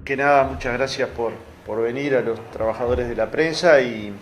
Que nada, muchas gracias por venir a los trabajadores de la prensa y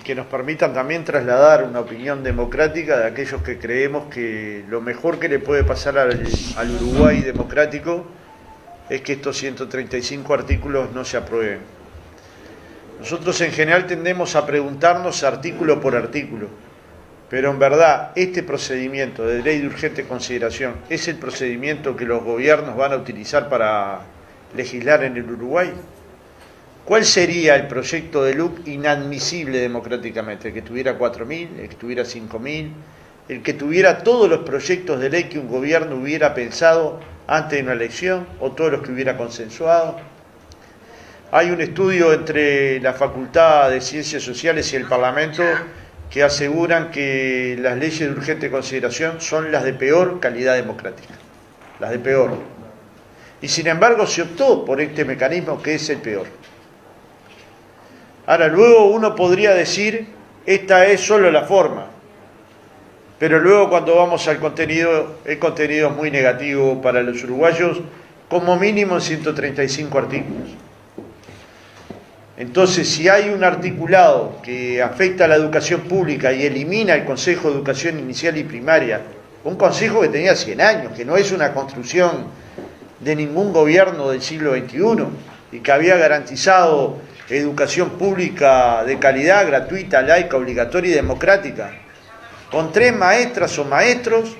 que nos permitan también trasladar una opinión democrática de aquellos que creemos que lo mejor que le puede pasar al Uruguay democrático es que estos 135 artículos no se aprueben. Nosotros en general tendemos a preguntarnos artículo por artículo, pero en verdad este procedimiento de ley de urgente consideración es el procedimiento que los gobiernos van a utilizar para legislar en el Uruguay. ¿Cuál sería el proyecto de LUC inadmisible democráticamente? ¿El que tuviera 4.000? ¿El que tuviera 5.000? ¿El que tuviera todos los proyectos de ley que un gobierno hubiera pensado antes de una elección? ¿O todos los que hubiera consensuado? Hay un estudio entre la Facultad de Ciencias Sociales y el Parlamento que aseguran que las leyes de urgente consideración son las de peor calidad democrática. Las de peor. Y sin embargo se optó por este mecanismo que es el peor. Ahora, luego uno podría decir, esta es solo la forma. Pero luego cuando vamos al contenido, el contenido es muy negativo para los uruguayos, como mínimo en 135 artículos. Entonces, si hay un articulado que afecta a la educación pública y elimina el Consejo de Educación Inicial y Primaria, un consejo que tenía 100 años, que no es una construcción de ningún gobierno del siglo XXI, y que había garantizado educación pública de calidad, gratuita, laica, obligatoria y democrática, con 3 maestras o maestros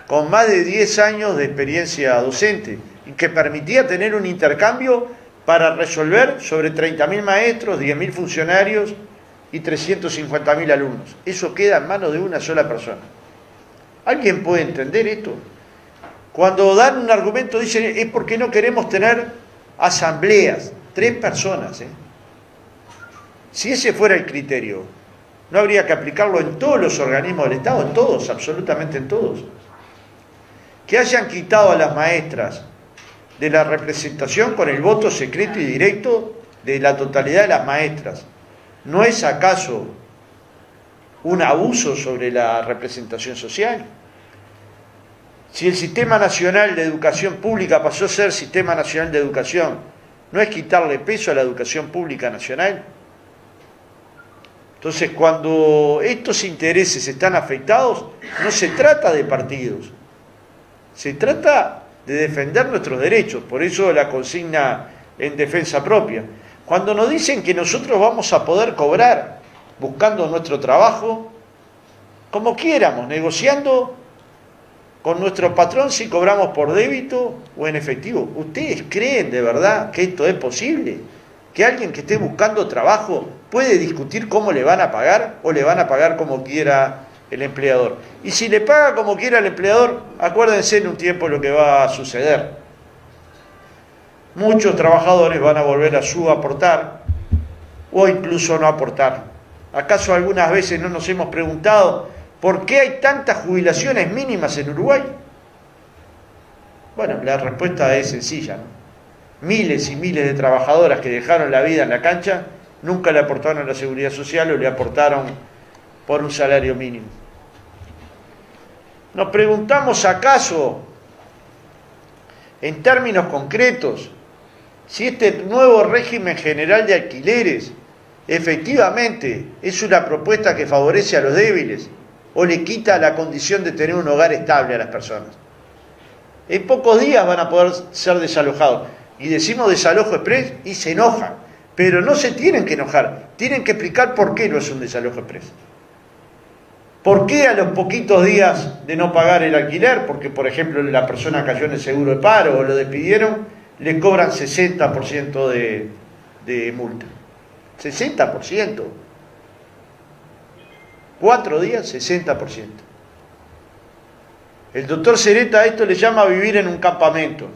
con más de 10 años de experiencia docente, y que permitía tener un intercambio para resolver sobre 30.000 maestros, 10.000 funcionarios y 350.000 alumnos. Eso queda en manos de una sola persona. ¿Alguien puede entender esto? Cuando dan un argumento dicen, es porque no queremos tener asambleas, 3 personas. Si ese fuera el criterio, no habría que aplicarlo en todos los organismos del Estado, en todos, absolutamente en todos. Que hayan quitado a las maestras de la representación con el voto secreto y directo de la totalidad de las maestras, ¿no es acaso un abuso sobre la representación social? Si el Sistema Nacional de Educación Pública pasó a ser Sistema Nacional de Educación, ¿no es quitarle peso a la educación pública nacional? Entonces, cuando estos intereses están afectados, no se trata de partidos, se trata de defender nuestros derechos. Por eso la consigna en defensa propia. Cuando nos dicen que nosotros vamos a poder cobrar buscando nuestro trabajo, como quieramos, negociando con nuestro patrón si cobramos por débito o en efectivo. ¿Ustedes creen de verdad que esto es posible? ¿Que alguien que esté buscando trabajo puede discutir cómo le van a pagar o le van a pagar como quiera el empleador? Y si le paga como quiera el empleador, acuérdense en un tiempo lo que va a suceder. Muchos trabajadores van a volver a subaportar o incluso no aportar. ¿Acaso algunas veces no nos hemos preguntado por qué hay tantas jubilaciones mínimas en Uruguay? Bueno, la respuesta es sencilla, ¿no? Miles y miles de trabajadoras que dejaron la vida en la cancha nunca le aportaron a la seguridad social o le aportaron por un salario mínimo. Nos preguntamos acaso, en términos concretos, si este nuevo régimen general de alquileres efectivamente es una propuesta que favorece a los débiles o le quita la condición de tener un hogar estable a las personas. En pocos días van a poder ser desalojados. Y decimos desalojo express y se enojan. Pero no se tienen que enojar. Tienen que explicar por qué no es un desalojo express. ¿Por qué a los poquitos días de no pagar el alquiler? Porque, por ejemplo, la persona cayó en el seguro de paro o lo despidieron, le cobran 60% de multa. 60%. 4 días, 60%. El doctor Sereta a esto le llama vivir en un campamento.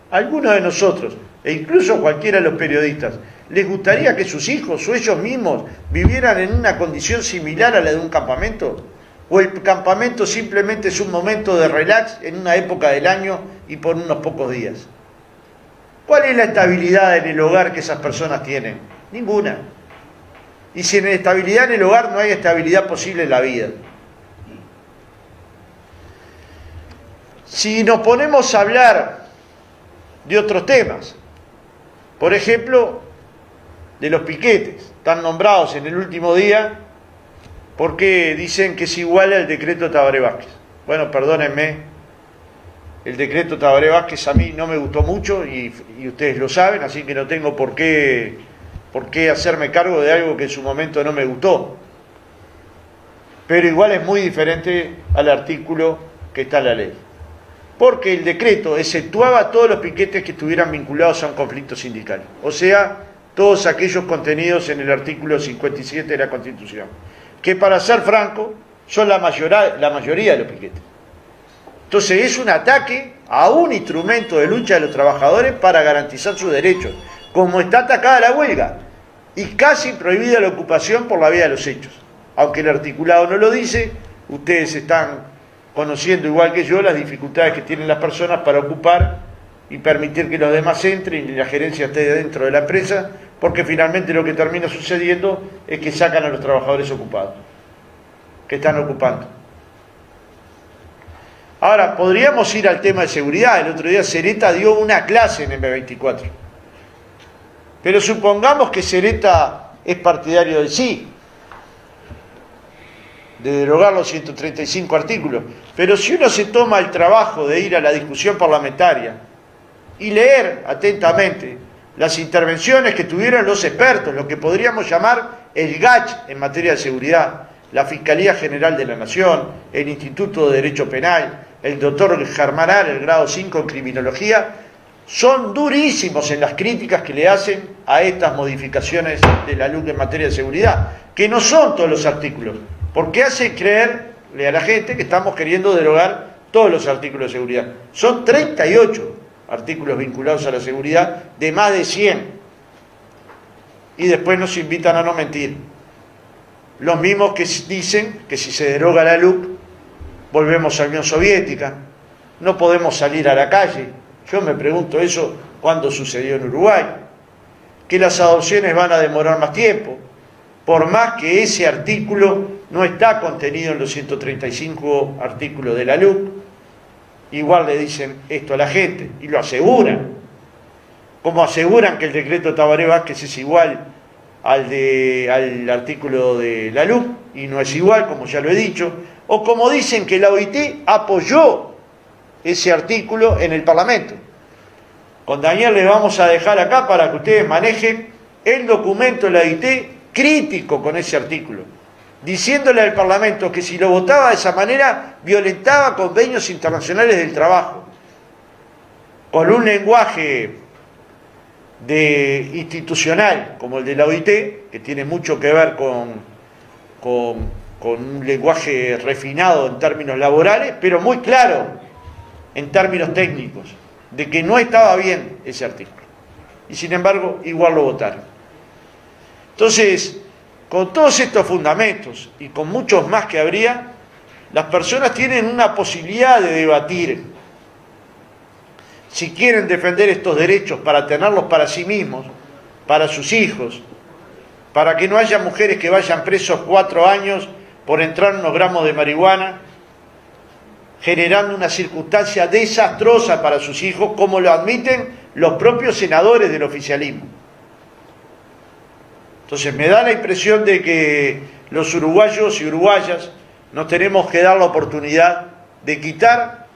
Algunos de nosotros, e incluso cualquiera de los periodistas, ¿les gustaría que sus hijos o ellos mismos vivieran en una condición similar a la de un campamento? ¿O el campamento simplemente es un momento de relax en una época del año y por unos pocos días? ¿Cuál es la estabilidad en el hogar que esas personas tienen? Ninguna. Y si en estabilidad en el hogar no hay estabilidad posible en la vida. Si nos ponemos a hablar de otros temas. Por ejemplo, de los piquetes, están nombrados en el último día porque dicen que es igual al decreto Tabaré Vázquez. Bueno, perdónenme, el decreto Tabaré Vázquez a mí no me gustó mucho y ustedes lo saben, así que no tengo por qué hacerme cargo de algo que en su momento no me gustó. Pero igual es muy diferente al artículo que está en la ley. Porque el decreto exceptuaba todos los piquetes que estuvieran vinculados a un conflicto sindical. O sea, todos aquellos contenidos en el artículo 57 de la Constitución. Que para ser franco, son la mayoría de los piquetes. Entonces es un ataque a un instrumento de lucha de los trabajadores para garantizar sus derechos. Como está atacada la huelga. Y casi prohibida la ocupación por la vía de los hechos. Aunque el articulado no lo dice, ustedes están conociendo igual que yo las dificultades que tienen las personas para ocupar y permitir que los demás entren y la gerencia esté dentro de la empresa, porque finalmente lo que termina sucediendo es que sacan a los trabajadores ocupados, que están ocupando. Ahora, podríamos ir al tema de seguridad. El otro día Sereta dio una clase en M24. Pero supongamos que Sereta es partidario del sí, de derogar los 135 artículos. Pero si uno se toma el trabajo de ir a la discusión parlamentaria y leer atentamente las intervenciones que tuvieron los expertos, lo que podríamos llamar el GACH en materia de seguridad, la Fiscalía General de la Nación, el Instituto de Derecho Penal, el doctor Germanar, el grado 5 en Criminología, son durísimos en las críticas que le hacen a estas modificaciones de la LUC en materia de seguridad, que no son todos los artículos, porque hacen creerle a la gente que estamos queriendo derogar todos los artículos de seguridad. Son 38 artículos vinculados a la seguridad de más de 100. Y después nos invitan a no mentir. Los mismos que dicen que si se deroga la LUC, volvemos a la Unión Soviética, no podemos salir a la calle. Yo me pregunto eso cuándo sucedió en Uruguay, que las adopciones van a demorar más tiempo, por más que ese artículo no está contenido en los 135 artículos de la LUC, igual le dicen esto a la gente y lo aseguran, como aseguran que el decreto Tabaré Vázquez es igual al artículo de la LUC y no es igual, como ya lo he dicho, o como dicen que la OIT apoyó ese artículo en el Parlamento. Con Daniel les vamos a dejar acá para que ustedes manejen el documento de la OIT crítico con ese artículo, diciéndole al Parlamento que si lo votaba de esa manera violentaba convenios internacionales del trabajo, con un lenguaje institucional como el de la OIT, que tiene mucho que ver con un lenguaje refinado en términos laborales, pero muy claro en términos técnicos, de que no estaba bien ese artículo. Y sin embargo, igual lo votaron. Entonces, con todos estos fundamentos y con muchos más que habría, las personas tienen una posibilidad de debatir si quieren defender estos derechos para tenerlos para sí mismos, para sus hijos, para que no haya mujeres que vayan presos 4 años por entrar unos gramos de marihuana, generando una circunstancia desastrosa para sus hijos, como lo admiten los propios senadores del oficialismo. Entonces me da la impresión de que los uruguayos y uruguayas nos tenemos que dar la oportunidad de quitar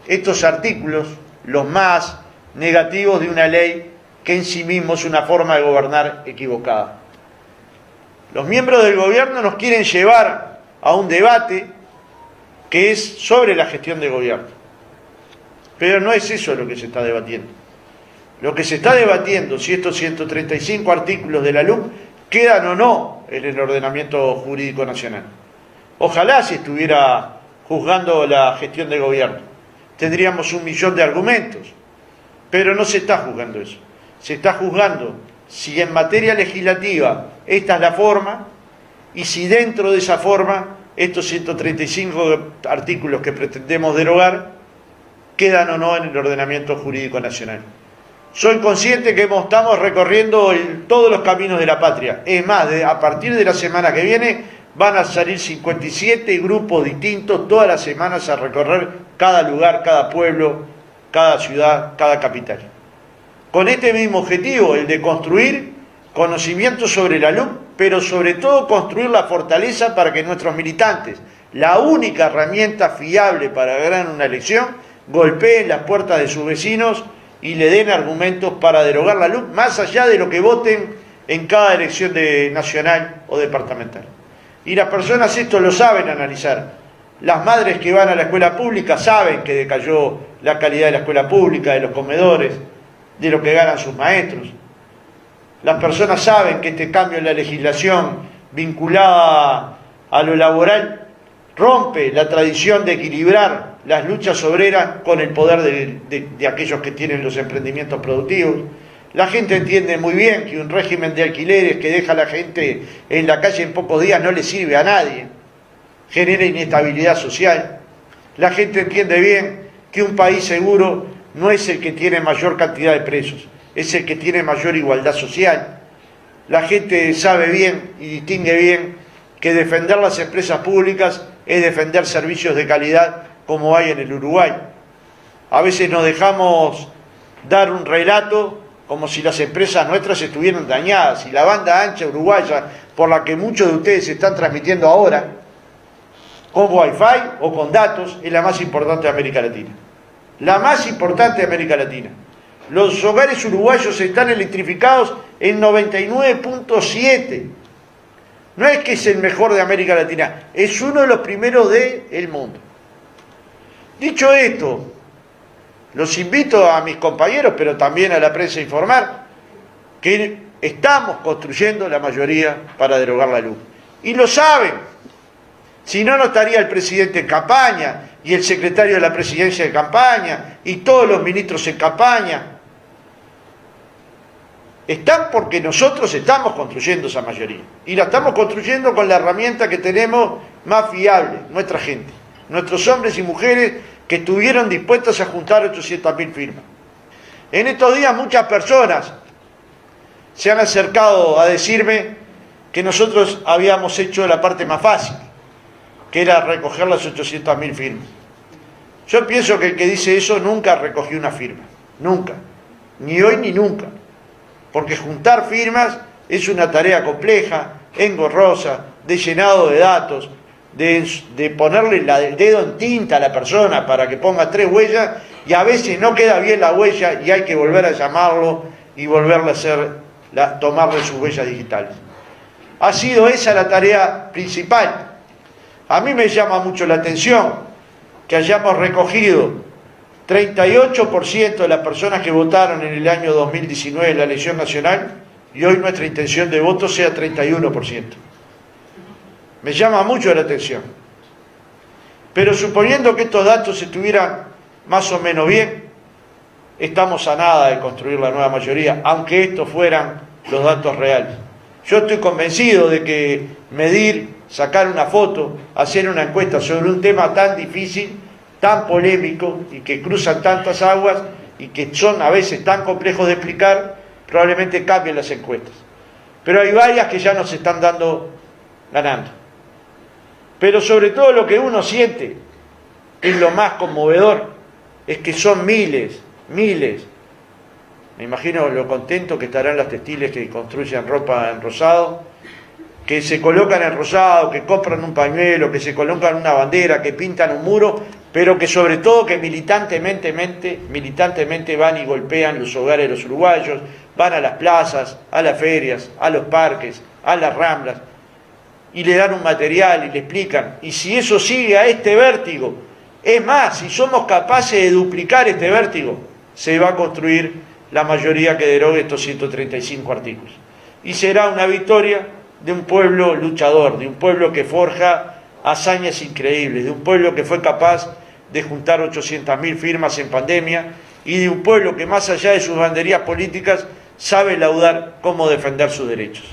estos artículos, los más negativos de una ley que en sí mismo es una forma de gobernar equivocada. Los miembros del gobierno nos quieren llevar a un debate que es sobre la gestión de gobierno. Pero no es eso lo que se está debatiendo. Lo que se está debatiendo, si estos 135 artículos de la LUC quedan o no en el ordenamiento jurídico nacional. Ojalá se estuviera juzgando la gestión de gobierno. Tendríamos 1.000.000 de argumentos. Pero no se está juzgando eso. Se está juzgando si en materia legislativa esta es la forma y si dentro de esa forma estos 135 artículos que pretendemos derogar quedan o no en el ordenamiento jurídico nacional. Soy consciente que estamos recorriendo todos los caminos de la patria. Es más, a partir de la semana que viene van a salir 57 grupos distintos todas las semanas a recorrer cada lugar, cada pueblo, cada ciudad, cada capital. con este mismo objetivo, el de construir conocimiento sobre la LUC, pero sobre todo construir la fortaleza para que nuestros militantes, la única herramienta fiable para ganar una elección, golpeen las puertas de sus vecinos y le den argumentos para derogar la LUC, más allá de lo que voten en cada elección nacional o departamental. Y las personas esto lo saben analizar. Las madres que van a la escuela pública saben que decayó la calidad de la escuela pública, de los comedores, de lo que ganan sus maestros. Las personas saben que este cambio en la legislación vinculada a lo laboral rompe la tradición de equilibrar las luchas obreras con el poder de aquellos que tienen los emprendimientos productivos. La gente entiende muy bien que un régimen de alquileres que deja a la gente en la calle en pocos días no le sirve a nadie, genera inestabilidad social. La gente entiende bien que un país seguro no es el que tiene mayor cantidad de presos, es el que tiene mayor igualdad social. La gente sabe bien y distingue bien que defender las empresas públicas es defender servicios de calidad como hay en el Uruguay. A veces nos dejamos dar un relato como si las empresas nuestras estuvieran dañadas, y la banda ancha uruguaya, por la que muchos de ustedes están transmitiendo ahora, con Wi-Fi o con datos, es la más importante de América Latina. La más importante de América Latina. Los hogares uruguayos están electrificados en 99.7. No es que es el mejor de América Latina, es uno de los primeros del mundo. Dicho esto, los invito a mis compañeros, pero también a la prensa a informar que estamos construyendo la mayoría para derogar la LUC. Y lo saben. Si no, no estaría el presidente en campaña, y el secretario de la presidencia en campaña, y todos los ministros en campaña. Están porque nosotros estamos construyendo esa mayoría. Y la estamos construyendo con la herramienta que tenemos más fiable, nuestra gente. Nuestros hombres y mujeres que estuvieron dispuestos a juntar 800.000 firmas. En estos días muchas personas se han acercado a decirme que nosotros habíamos hecho la parte más fácil, que era recoger las 800.000 firmas. Yo pienso que el que dice eso nunca recogió una firma, nunca, ni hoy ni nunca, porque juntar firmas es una tarea compleja, engorrosa, de llenado de datos, de ponerle el dedo en tinta a la persona para que ponga 3 huellas, y a veces no queda bien la huella y hay que volver a llamarlo y volverle a hacer, tomarle sus huellas digitales. Ha sido esa la tarea principal. A mí me llama mucho la atención que hayamos recogido 38% de las personas que votaron en el año 2019 en la elección nacional, y hoy nuestra intención de voto sea 31%. Me llama mucho la atención. Pero suponiendo que estos datos estuvieran más o menos bien, estamos a nada de construir la nueva mayoría, aunque estos fueran los datos reales. Yo estoy convencido de que medir, sacar una foto, hacer una encuesta sobre un tema tan difícil, tan polémico y que cruzan tantas aguas y que son a veces tan complejos de explicar, probablemente cambien las encuestas. Pero hay varias que ya nos están ganando. Pero sobre todo lo que uno siente, es lo más conmovedor, es que son miles. Me imagino lo contento que estarán las textiles que construyen ropa en rosado, que se colocan en rosado, que compran un pañuelo, que se colocan una bandera, que pintan un muro, pero que sobre todo que militantemente van y golpean los hogares de los uruguayos, van a las plazas, a las ferias, a los parques, a las ramblas, y le dan un material y le explican. Y si eso sigue a este vértigo, es más, si somos capaces de duplicar este vértigo, se va a construir la mayoría que derogue estos 135 artículos. Y será una victoria de un pueblo luchador, de un pueblo que forja hazañas increíbles, de un pueblo que fue capaz de juntar 800.000 firmas en pandemia, y de un pueblo que más allá de sus banderías políticas sabe laudar cómo defender sus derechos.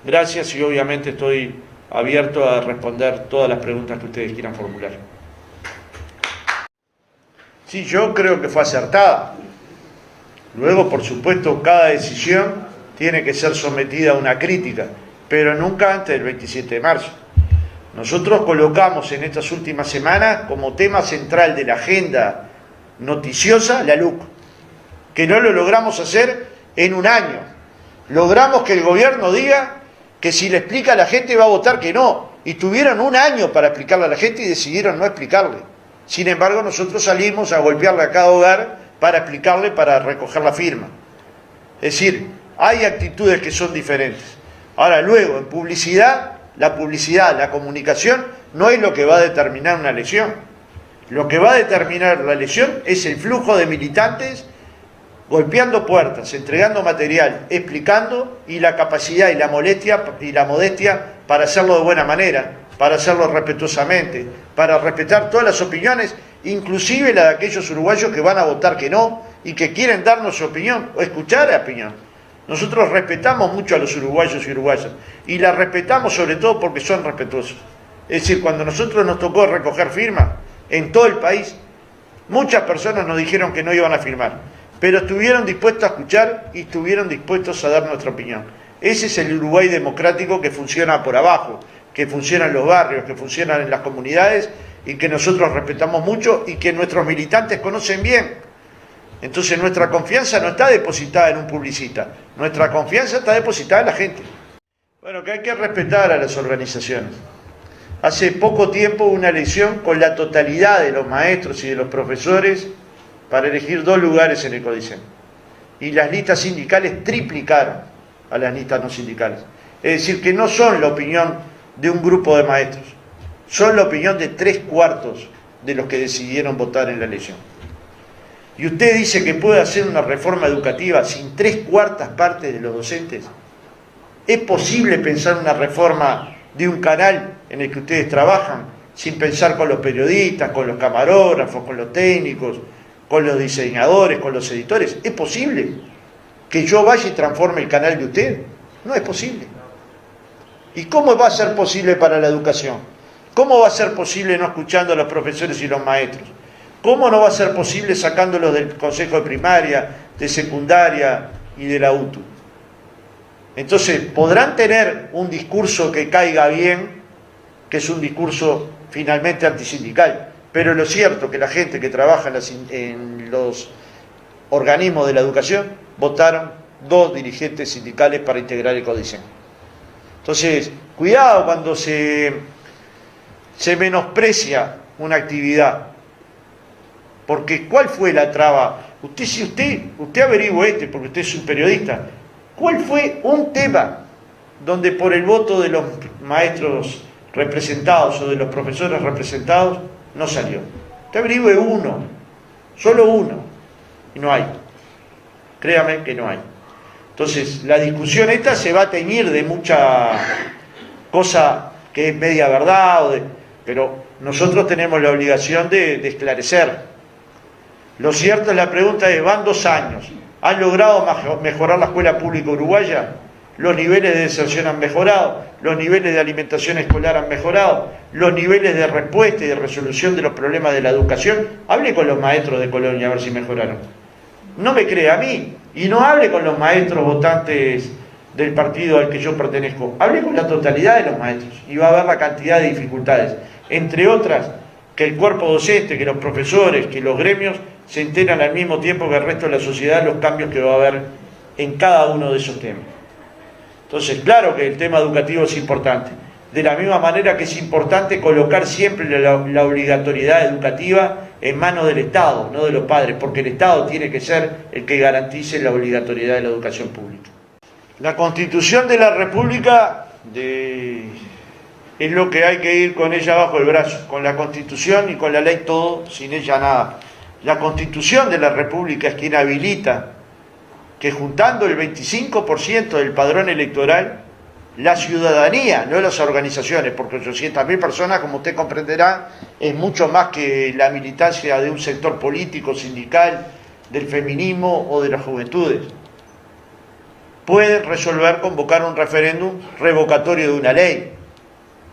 Gracias, y obviamente estoy abierto a responder todas las preguntas que ustedes quieran formular. Sí, yo creo que fue acertada. Luego, por supuesto, cada decisión tiene que ser sometida a una crítica, pero nunca antes del 27 de marzo. Nosotros colocamos en estas últimas semanas como tema central de la agenda noticiosa la LUC. que no lo logramos hacer en un año. Logramos que el gobierno diga que si le explica a la gente va a votar que no, y tuvieron un año para explicarle a la gente y decidieron no explicarle. Sin embargo, nosotros salimos a golpearle a cada hogar para explicarle, para recoger la firma. Es decir, hay actitudes que son diferentes. Ahora, luego, en publicidad, la comunicación no es lo que va a determinar una elección. Lo que va a determinar la elección es el flujo de militantes golpeando puertas, entregando material, explicando, y la capacidad y la modestia para hacerlo de buena manera, para hacerlo respetuosamente, para respetar todas las opiniones, inclusive la de aquellos uruguayos que van a votar que no y que quieren darnos su opinión o escuchar la opinión. Nosotros respetamos mucho a los uruguayos y uruguayas, y la respetamos sobre todo porque son respetuosos. Es decir, cuando nosotros nos tocó recoger firmas en todo el país, muchas personas nos dijeron que no iban a firmar, pero estuvieron dispuestos a escuchar y estuvieron dispuestos a dar nuestra opinión. Ese es el Uruguay democrático que funciona por abajo, que funciona en los barrios, que funciona en las comunidades, y que nosotros respetamos mucho y que nuestros militantes conocen bien. Entonces nuestra confianza no está depositada en un publicista, nuestra confianza está depositada en la gente. Bueno, que hay que respetar a las organizaciones. Hace poco tiempo hubo una elección con la totalidad de los maestros y de los profesores para elegir 2 lugares en el Codicen. Y las listas sindicales triplicaron a las listas no sindicales. Es decir, que no son la opinión de un grupo de maestros, son la opinión de 3/4 de los que decidieron votar en la elección. Y usted dice que puede hacer una reforma educativa sin 3/4 partes de los docentes. ¿Es posible pensar una reforma de un canal en el que ustedes trabajan sin pensar con los periodistas, con los camarógrafos, con los técnicos, con los diseñadores, con los editores? ¿Es posible que yo vaya y transforme el canal de usted? No es posible. ¿Y cómo va a ser posible para la educación? ¿Cómo va a ser posible no escuchando a los profesores y los maestros? ¿Cómo no va a ser posible sacándolos del consejo de primaria, de secundaria y de la UTU? Entonces, podrán tener un discurso que caiga bien, que es un discurso finalmente antisindical, pero lo cierto es que la gente que trabaja en los organismos de la educación votaron 2 dirigentes sindicales para integrar el Codicen. Entonces, cuidado cuando se menosprecia una actividad, porque ¿cuál fue la traba? Usted averigüe porque usted es un periodista. ¿Cuál fue un tema donde por el voto de los maestros representados o de los profesores representados no salió? Usted averigüe uno, solo uno, y no hay. Créame que no hay. Entonces, la discusión esta se va a teñir de mucha cosa que es media verdad, pero nosotros tenemos la obligación de esclarecer. Lo cierto es, la pregunta es, van 2 años, ¿han logrado mejorar la escuela pública uruguaya? Los niveles de deserción han mejorado, los niveles de alimentación escolar han mejorado, los niveles de respuesta y de resolución de los problemas de la educación. Hable con los maestros de Colonia a ver si mejoraron. No me crea a mí, y no hable con los maestros votantes del partido al que yo pertenezco. Hable con la totalidad de los maestros y va a ver la cantidad de dificultades, entre otras, que el cuerpo docente, que los profesores, que los gremios se enteran al mismo tiempo que el resto de la sociedad los cambios que va a haber en cada uno de esos temas. Entonces, claro que el tema educativo es importante, de la misma manera que es importante colocar siempre la obligatoriedad educativa en manos del Estado, no de los padres, porque el Estado tiene que ser el que garantice la obligatoriedad de la educación pública. La Constitución de la República es lo que hay que ir con ella bajo el brazo, con la Constitución y con la ley todo, sin ella nada. La Constitución de la República es quien habilita que juntando el 25% del padrón electoral, la ciudadanía, no las organizaciones, porque 800.000 personas, como usted comprenderá, es mucho más que la militancia de un sector político, sindical, del feminismo o de las juventudes, pueden resolver convocar un referéndum revocatorio de una ley,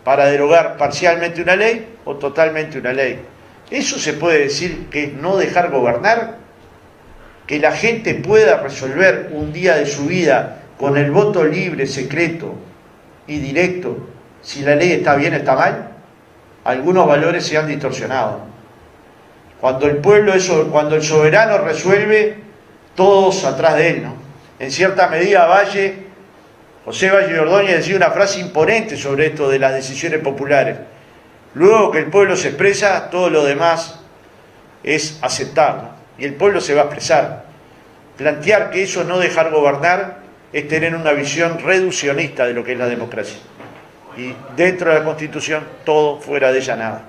para derogar parcialmente una ley o totalmente una ley. ¿Eso se puede decir que es no dejar gobernar? Que la gente pueda resolver un día de su vida con el voto libre, secreto y directo, si la ley está bien o está mal. Algunos valores se han distorsionado. Cuando el soberano resuelve, todos atrás de él, ¿no? En cierta medida José Valle Ordóñez decía una frase imponente sobre esto de las decisiones populares. Luego que el pueblo se expresa, todo lo demás es aceptarlo. Y el pueblo se va a expresar. Plantear que eso no dejar gobernar es tener una visión reduccionista de lo que es la democracia. Y dentro de la Constitución, todo, fuera de ella nada.